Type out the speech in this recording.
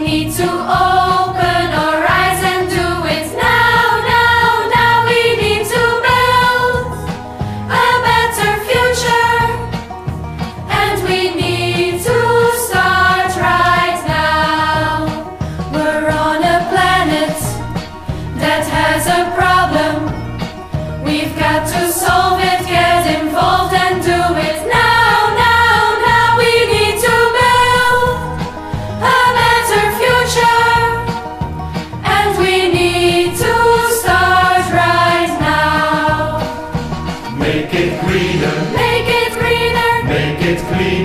need to open our eyes and do it now, now, now. We need to build a better future, and we need to start right now. We're on a planet that has a problem. We've got to solve it, get involved and do it now, now, now. We need to build a better future, and we need to start right now. Make it greener, Make it greener, make it cleaner.